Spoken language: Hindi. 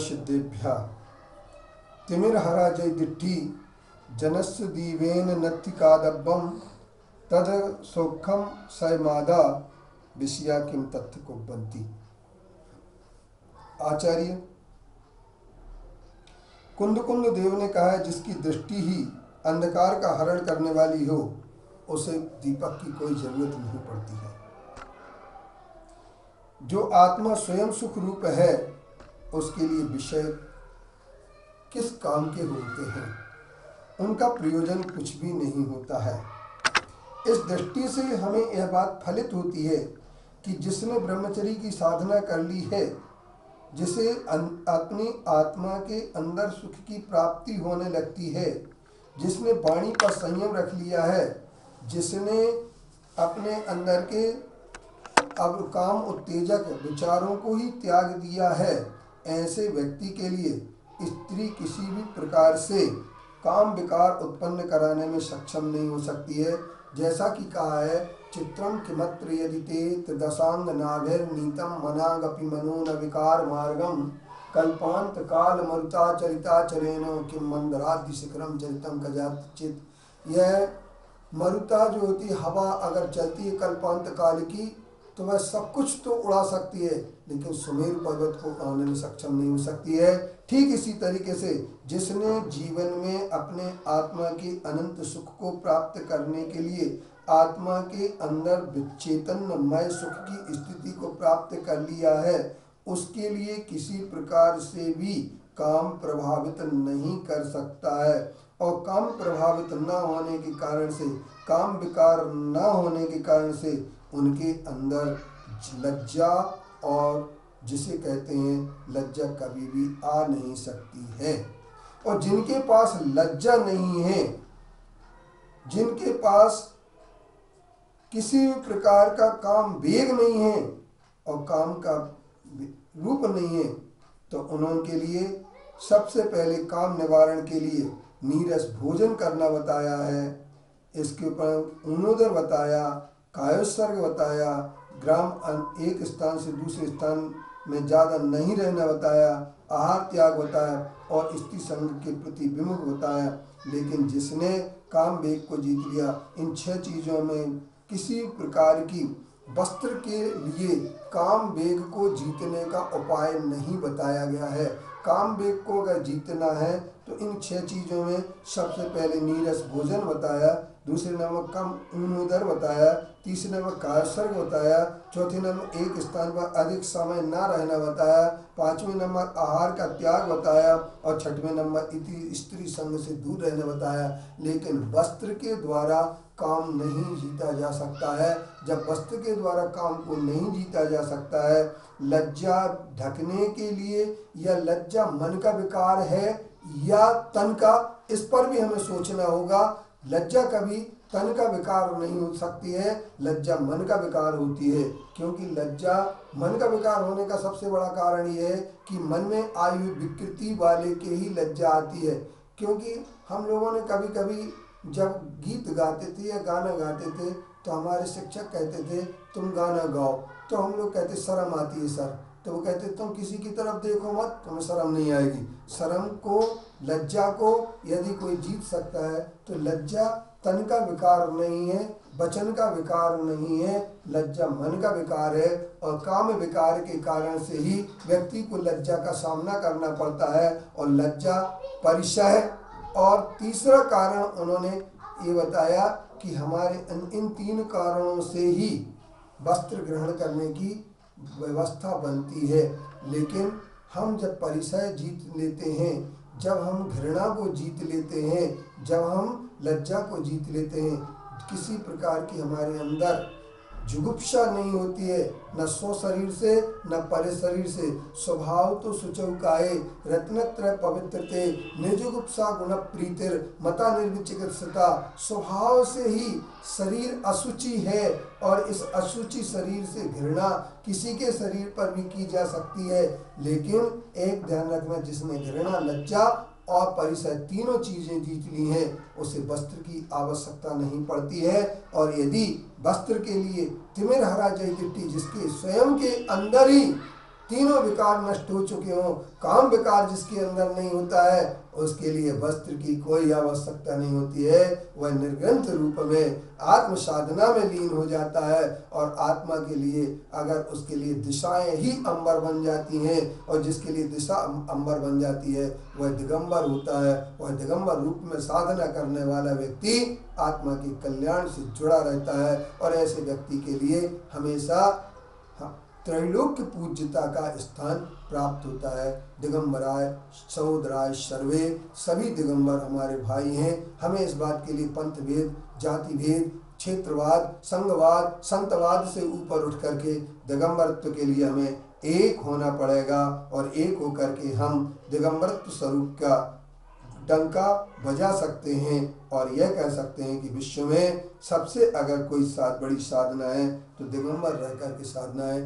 सिद्धेभ्य तिमिरहरा जय दिट्ठी जनस्य दीवेन नत्तिकादब्बम तद सौखम सयमादा विषया किम तथ्य को बनती। आचार्य कुंद देव ने कहा है, जिसकी दृष्टि ही अंधकार का हरण करने वाली हो उसे दीपक की कोई जरूरत नहीं पड़ती है। जो आत्मा स्वयं सुख रूप है उसके लिए विषय किस काम के होते हैं, उनका प्रयोजन कुछ भी नहीं होता है। इस दृष्टि से हमें यह बात फलित होती है कि जिसने ब्रह्मचर्य की साधना कर ली है, जिसे अपनी आत्मा के अंदर सुख की प्राप्ति होने लगती है, जिसने वाणी पर संयम रख लिया है, जिसने अपने अंदर के अब काम उत्तेजक विचारों को ही त्याग दिया है, ऐसे व्यक्ति के लिए स्त्री किसी भी प्रकार से काम विकार उत्पन्न कराने में सक्षम नहीं हो सकती है। जैसा कि कहा है, चित्रम किमत्र यदि ते दशांग नाभिर्नीतम मनागपि मनो न विकार मार्गम कल्पांत काल मरुता चरिता चरेनो किम मंदरादि शिखरम चरितम कजात चित। यह मरुता जो होती है, हवा अगर चलती है कल्पांत काल की तो वह सब कुछ तो उड़ा सकती है, लेकिन सुमेरु पर्वत को उड़ाने में सक्षम नहीं हो सकती है। ठीक इसी तरीके से जिसने जीवन में अपने आत्मा के अनंत सुख को प्राप्त करने के लिए आत्मा के अंदर चैतन्यमय सुख की स्थिति को प्राप्त कर लिया है, उसके लिए किसी प्रकार से भी काम प्रभावित नहीं कर सकता है। और काम प्रभावित न होने के कारण से, काम विकार न होने के कारण से उनके अंदर लज्जा, और जिसे कहते हैं लज्जा, कभी भी आ नहीं सकती है। और जिनके पास लज्जा नहीं है, जिनके पास किसी प्रकार का काम वेग नहीं है और काम का रूप नहीं है, तो उनके लिए सबसे पहले काम निवारण के लिए नीरस भोजन करना बताया है। इसके ऊपर ऊनोदर बताया, कायोत्सर्ग बताया, ग्राम एक स्थान से दूसरे स्थान में ज़्यादा नहीं रहना बताया, आहार त्याग बताया और स्त्री संग के प्रति विमुख बताया। लेकिन जिसने काम वेग को जीत लिया, इन 6 चीज़ों में किसी प्रकार की वस्त्र के लिए काम वेग को जीतने का उपाय नहीं बताया गया है। काम वेग को अगर जीतना है तो इन 6 चीज़ों में सबसे पहले नीरस भोजन बताया, दूसरे नंबर कम ऊनोदर बताया, तीसरे नंबर कायोत्सर्ग बताया, चौथे नंबर एक स्थान पर अधिक समय न रहना बताया, पाँचवें नंबर आहार का त्याग बताया और छठवें नंबर स्त्री संग से दूर रहना बताया। लेकिन वस्त्र के द्वारा काम नहीं जीता जा सकता है। जब वस्त्र के द्वारा काम को नहीं जीता जा सकता है, लज्जा ढकने के लिए, या लज्जा मन का विकार है या तन का, इस पर भी हमें सोचना होगा। लज्जा कभी तन का विकार नहीं हो सकती है, लज्जा मन का विकार होती है। क्योंकि लज्जा मन का विकार होने का सबसे बड़ा कारण ये है कि मन में आई हुई विकृति वाले के ही लज्जा आती है। क्योंकि हम लोगों ने कभी कभी जब गीत गाते थे या गाना गाते थे तो हमारे शिक्षक कहते थे तुम गाना गाओ, तो हम लोग कहते शर्म आती है सर, तो वो कहते तुम किसी की तरफ देखो मत, तुम्हें शर्म नहीं आएगी। शर्म को, लज्जा को यदि कोई जीत सकता है तो लज्जा तन का विकार नहीं है, वचन का विकार नहीं है, लज्जा मन का विकार है। और काम विकार के कारण से ही व्यक्ति को लज्जा का सामना करना पड़ता है, और लज्जा परिचय। और तीसरा कारण उन्होंने ये बताया कि हमारे इन 3 कारणों से ही वस्त्र ग्रहण करने की व्यवस्था बनती है। लेकिन हम जब परिचय जीत लेते हैं, जब हम घृणा को जीत लेते हैं, जब हम लज्जा को जीत लेते हैं, किसी प्रकार की हमारे अंदर जुगुप्सा नहीं होती है, न स्व शरीर से न परे शरीर से। स्वभाव तो सुचौकाये रत्नत्रय पवित्रते निर्जुगुप्सा गुण प्रीतिर मता निर्विचिकित्सता। स्वभाव से ही शरीर अशुचि है, और इस अशुचि शरीर से घृणा किसी के शरीर पर भी की जा सकती है। लेकिन एक ध्यान रखना, जिसने घृणा, लज्जा और परिचय तीनों चीजें जीत ली हैं, उसे वस्त्र की आवश्यकता नहीं पड़ती है। और यदि वस्त्र के लिए तिमिर हरा जय दिट्टी, जिसके स्वयं के अंदर ही तीनों विकार नष्ट हो चुके हों, काम विकार जिसके अंदर नहीं होता है, उसके लिए वस्त्र की कोई आवश्यकता नहीं होती है। वह निर्ग्रंथ रूप में आत्म साधना में लीन हो जाता है और आत्मा के लिए अगर उसके लिए दिशाएं ही अंबर बन जाती हैं, और जिसके लिए दिशा अंबर बन जाती है वह दिगंबर होता है। वह दिगंबर रूप में साधना करने वाला व्यक्ति आत्मा के कल्याण से जुड़ा रहता है, और ऐसे व्यक्ति के लिए हमेशा त्रैलोक्य पूज्यता का स्थान प्राप्त होता है। दिगंबराय सहोदराय सर्वे, सभी दिगंबर हमारे भाई हैं। हमें इस बात के लिए पंथ भेद, जाति भेद, क्षेत्रवाद, संघवाद, संतवाद से ऊपर उठ करके दिगंबरत्व के लिए हमें एक होना पड़ेगा, और एक होकर के हम दिगंबरत्व स्वरूप का डंका बजा सकते हैं और यह कह सकते हैं कि विश्व में सबसे अगर कोई बड़ी साधना है तो दिगंबर रहकर की साधना है।